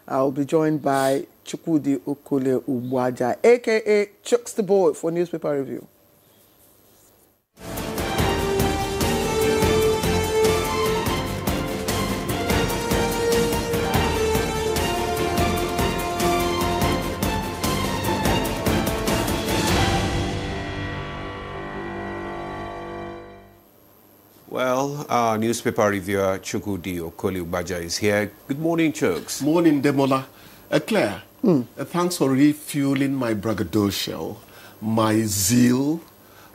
I'll be joined by Chukwudi Okole Ubuaja, a.k.a. Chucks the Boy, for newspaper review. Well, our newspaper reviewer, Chukwudi Okole Ubuaja, is here. Good morning, Chucks. Morning, Demola. Claire, thanks for refueling my braggadocio, my zeal,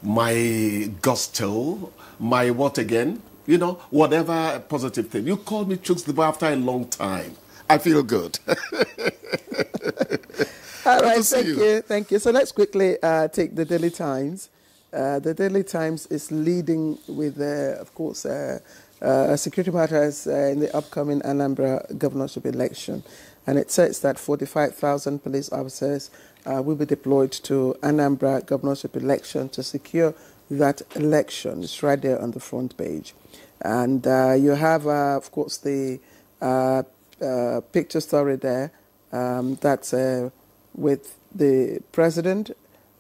my gusto, my what again? You know, whatever positive thing. You called me Chucks the Boy after a long time. I feel good. All right, thank you. So let's quickly take the Daily Times. The Daily Times is leading with, of course, security matters in the upcoming Anambra governorship election. And it says that 45,000 police officers will be deployed to Anambra governorship election to secure that election. It's right there on the front page. And you have, of course, the picture story there that's with the president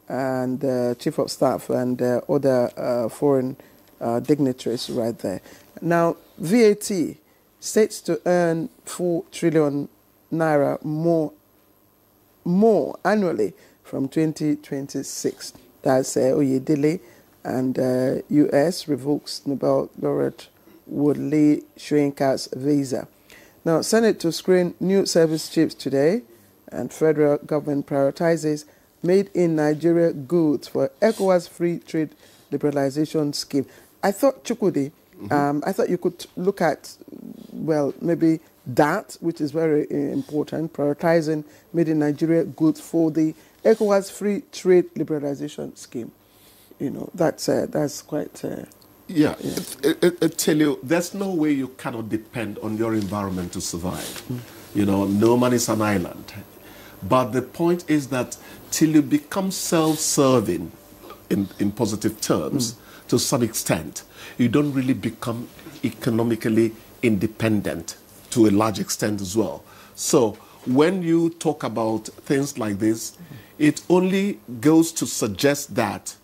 and chief of staff and other foreign dignitaries right there. Now, VAT states to earn 4 trillion naira more annually from 2026. That's Oyedele, and U.S. revokes Nobel laureate Wole Soyinka's visa. Now, Senate to screen new service chips today, and federal government prioritizes made in Nigeria goods for ECOWAS free trade liberalization scheme. I thought, Chukwudi, I thought you could look at, well, maybe that, which is very important, prioritizing made in Nigeria goods for the ECOWAS free trade liberalization scheme. You know, that's quite... Yeah. I tell you, there's no way you cannot depend on your environment to survive. You know, no man is an island. But the point is that till you become self-serving in positive terms, to some extent, you don't really become economically independent to a large extent as well. So when you talk about things like this, it only goes to suggest that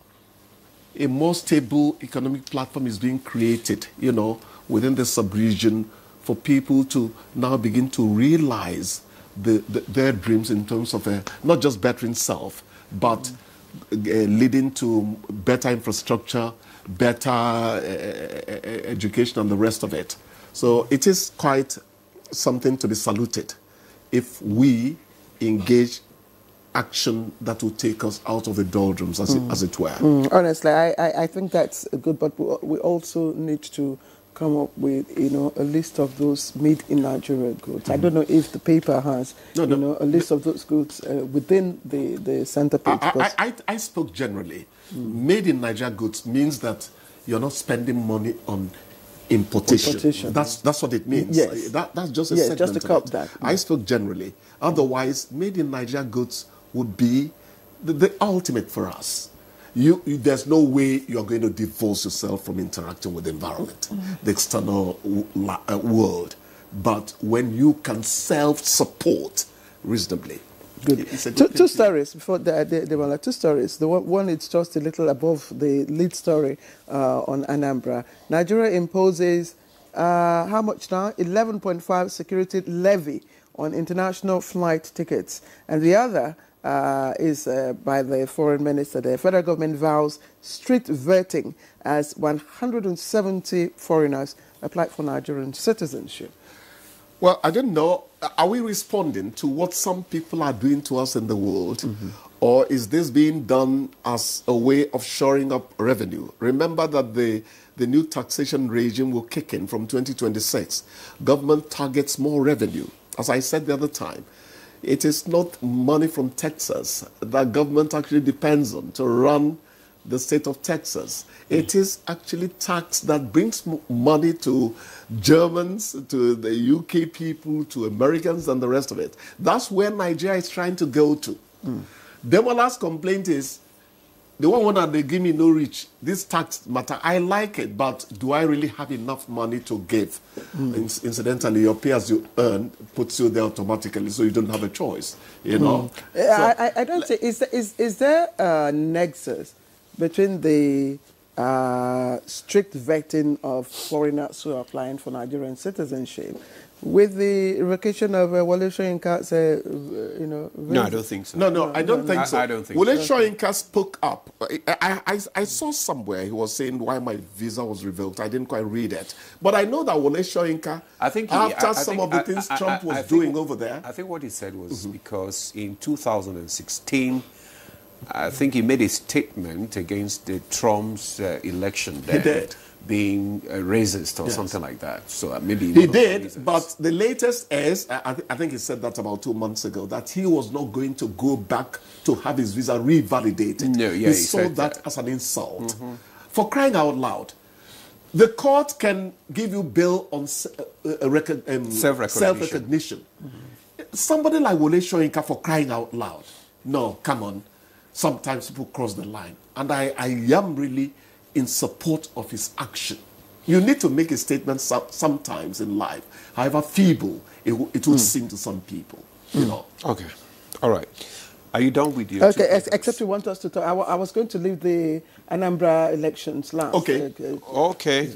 a more stable economic platform is being created, you know, within the sub-region for people to now begin to realize their dreams in terms of not just bettering self, but leading to better infrastructure, better education, and the rest of it. So it is quite something to be saluted if we engage action that will take us out of the doldrums, as it were. Honestly, I think that's good, but we also need to come up with, you know, a list of those made in Nigeria goods. I don't know if the paper has, you know, a list of those goods within the center page. I spoke generally. Made in Nigeria goods means that you're not spending money on importation. That's what it means. Yes. That's just a yes, segment just to cop of it. that. I spoke generally. Otherwise, made in Nigeria goods would be the ultimate for us. There's no way you're going to divorce yourself from interacting with the environment, the external world. But when you can self-support reasonably. Good. Two stories before there were two stories. The one is just a little above the lead story on Anambra. Nigeria imposes how much now? 11.5 security levy on international flight tickets, and the other is by the foreign minister. The federal government vows strict vetting as 170 foreigners applied for Nigerian citizenship. Well, I don't know. Are we responding to what some people are doing to us in the world? Or is this being done as a way of shoring up revenue? Remember that the new taxation regime will kick in from 2026. Government targets more revenue. As I said the other time, it is not money from Texas that government actually depends on to run the state of Texas. It is actually tax that brings money to Germans, to the UK people, to Americans, and the rest of it. That's where Nigeria is trying to go to. Demola's complaint is The one that they give me no reach. This tax matter, I like it, but do I really have enough money to give? Incidentally, your pay as you earn puts you there automatically, so you don't have a choice. You know. So, I don't say. Is there a nexus between the strict vetting of foreigners who are applying for Nigerian citizenship with the revocation of Wole Soyinka's, No, I don't think so. No, I don't think so. I don't think Wole so. Soyinka spoke up. I saw somewhere he was saying why my visa was revoked. I didn't quite read it. But I know that Wole Soyinka, after some of the things Trump was doing over there. I think what he said was because in 2016, I think he made a statement against the Trump's election there. He did. Being racist or something like that. So maybe he did, but the latest is, I think he said that about 2 months ago, that he was not going to go back to have his visa revalidated. No, yeah, he saw that as an insult. For crying out loud, the court can give you bail on self-recognition. Somebody like Wole Soyinka, for crying out loud. No, come on. Sometimes people cross the line. And I am really in support of his action. You need to make a statement sometimes in life, however feeble it would seem to some people. You know. Okay. All right. Are you done with your except you want us to talk. I was going to leave the Anambra elections last. Okay.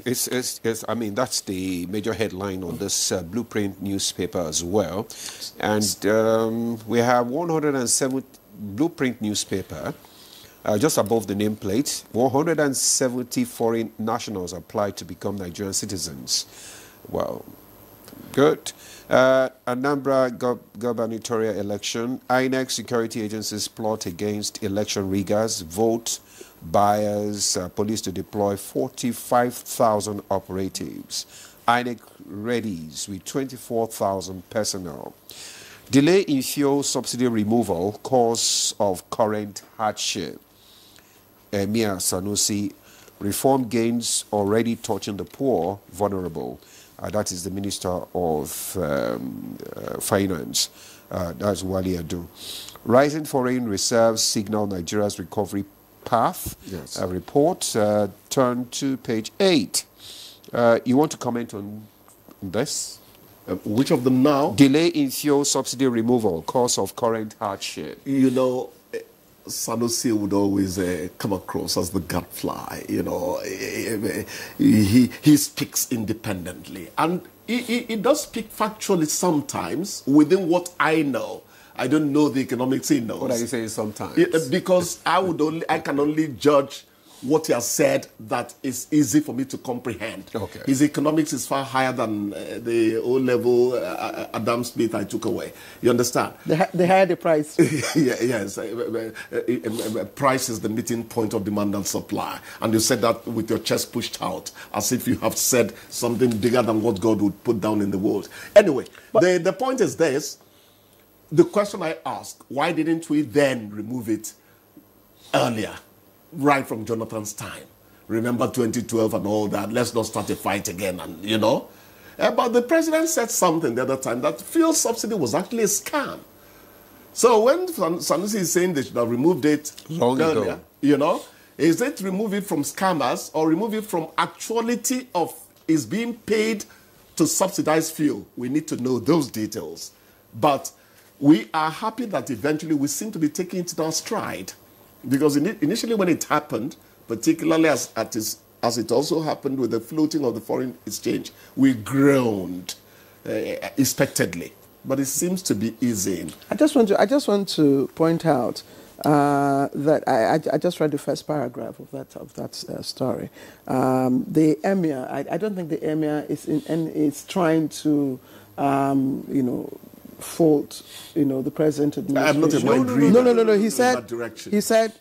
It's, I mean, that's the major headline on this Blueprint newspaper as well. And we have 107 Blueprint newspaper. Just above the nameplate, 170 foreign nationals applied to become Nigerian citizens. Well, good. Anambra gubernatorial election. INEC security agencies plot against election riggers, vote buyers, police to deploy 45,000 operatives. INEC readies with 24,000 personnel. Delay in fuel subsidy removal, cause of current hardship. Emir Sanusi, reform gains already touching the poor, vulnerable. That is the Minister of Finance. That's Wali Adu. Rising foreign reserves signal Nigeria's recovery path. Yes. Report. Turn to page 8. You want to comment on this? Which of them now? Delay in fuel subsidy removal, cause of current hardship. You know, Sanusi would always come across as the gadfly. You know, he speaks independently, and he does speak factually sometimes within what I know. I don't know the economics he knows. What are you saying sometimes? Because I can only judge what he has said that is easy for me to comprehend. Okay. His economics is far higher than the O-level Adam Smith I took away. You understand? They higher the price. Yes. Price is the meeting point of demand and supply. And you said that with your chest pushed out, as if you have said something bigger than what God would put down in the world. Anyway, the point is this. The question I ask, why didn't we then remove it earlier? Right from Jonathan's time. Remember 2012 and all that. Let's not start a fight again, and you know. But the president said something the other time that fuel subsidy was actually a scam. So when Sanusi is saying they should have removed it long earlier, ago, you know, is it remove it from scammers or remove it from actuality of is being paid to subsidize fuel? We need to know those details. But we are happy that eventually we seem to be taking it in our stride. Because initially when it happened, particularly as it also happened with the floating of the foreign exchange, we groaned expectedly. But it seems to be easing. I just want to point out that I just read the first paragraph of that story. The emir, I don't think the emir is trying to fault, the present administration. I'm not in No. He said that direction. He said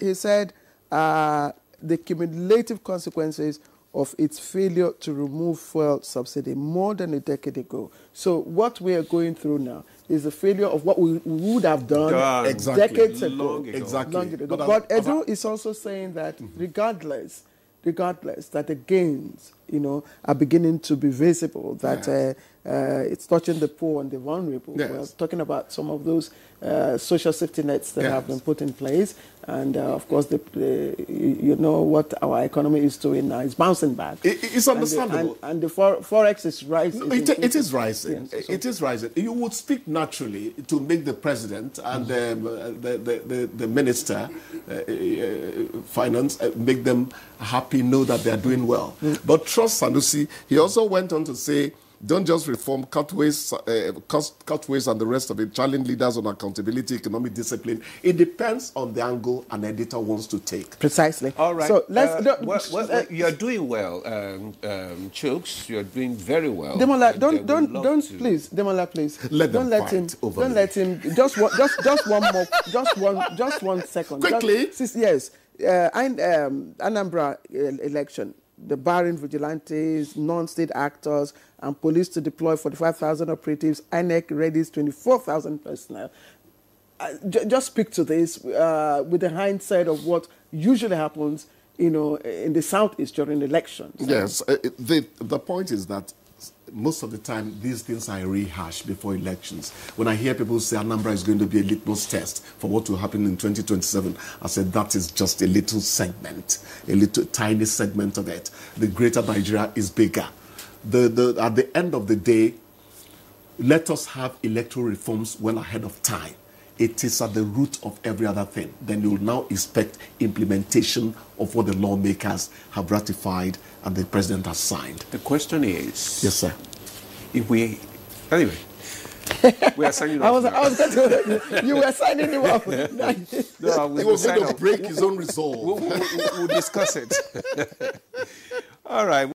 the cumulative consequences of its failure to remove fuel subsidy more than a decade ago. So what we are going through now is the failure of what we would have done decades ago. Long ago. But Edu is also saying that regardless that the gains are beginning to be visible, that it's touching the poor and the vulnerable. Yes. We're talking about some of those social safety nets that have been put in place. And, of course, you know what our economy is doing now. It's bouncing back. It's understandable. And the Forex is rising. It is rising. Yes, it is rising. You would speak naturally to make the president and the minister, finance, make them happy, know that they are doing well. But trust Sanusi, he also went on to say, don't just reform, cut waste and the rest of it, challenge leaders on accountability, economic discipline. It depends on the angle an editor wants to take. Precisely. All right. So let's... you're doing well, Chooks. You're doing very well. Demola, please. Demola, please. Don't let him. Just one second. Quickly. Yes. Anambra election. The barring vigilantes, non-state actors, and police to deploy 45,000 operatives. INEC readies 24,000 personnel. Just speak to this with the hindsight of what usually happens, in the Southeast during elections. Yes, the point is that most of the time, these things are rehashed before elections. When I hear people say Anambra is going to be a litmus test for what will happen in 2027, I said that is just a little segment, a little tiny segment of it. The greater Nigeria is bigger. At the end of the day, let us have electoral reforms well ahead of time. It is at the root of every other thing. Then you will now expect implementation of what the lawmakers have ratified and the president has signed. The question is... Yes, sir. Anyway, we are signing off. You were signing him off. No, he was going to break his own resolve. We'll discuss it. All right.